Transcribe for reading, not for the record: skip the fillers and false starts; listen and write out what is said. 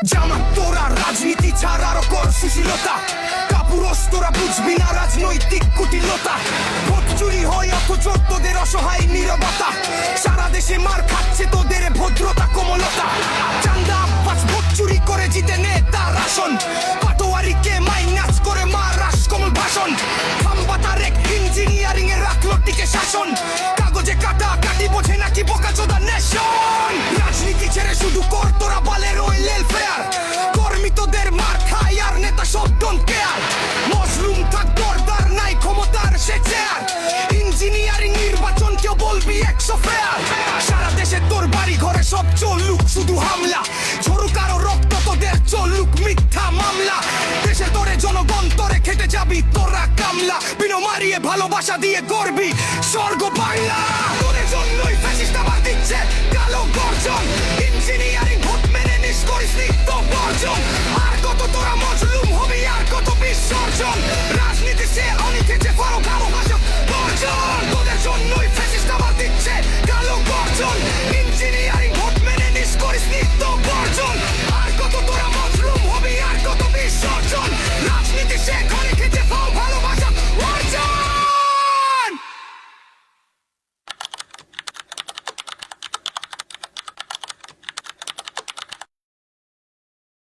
জামাত তোরা রাজনীতি ছাড়া আরো কর সুশীলতা, কাপুরস তোরা বুঝবি না রাজনৈতিক কুটিলতা। ভোট চুরি হয় অথচ তোদের অসহায় নীরবতা, সারা দেশে মার খাচ্ছে তোদের ভদ্রতা কোমলতা। চান্দা আব্বাস ভোট চুরি করে জিতে নে তার আসন, পাটোয়ারিকে মাইনাস করে মার রাস কমল ভাষণ। খাম্বাতার এক ইঞ্জিনিয়ারিং এ রাখলো টিকে শাসন, কাগজে কাটা কাটি বোঝে নাকি বোকাচোদা নেশন। রাজনীতি ছেড়ে শুধু কর তোরা বালের ওই ওয়েলফেয়ার, কর্মী তোদের মার খায় আর নেতা সব ডোন্ট কেয়ার। মজলুম থাক দরদার নাই ক্ষমতার সে চেয়ার, ইঞ্জিনিয়ারিং নির্বাচন কেউ বলবি 100 ফেয়ার। সারা দেশে তোর বাড়ি ঘরে সব চলুক শুধু হামলা, ঝরুক আরো রক্ত তোদের চলুক মিথ্যা মামলা। দেশে তোরে জনগণ তোরে খেতে যাবি তোরা কামলা, বিনো মারিয়ে ভালোবাসা দিয়ে করবি স্বর্গ বাংলা। তোদের জন্যই ফ্যাসিস্ট আবার দিচ্ছে কালো গর্জন, ইঞ্জিনিয়ারিং ভোট মেনে নিস করিস নিত্য বর্জন। আর কত তোরা মজলুম হবি আর কত বিসর্জন,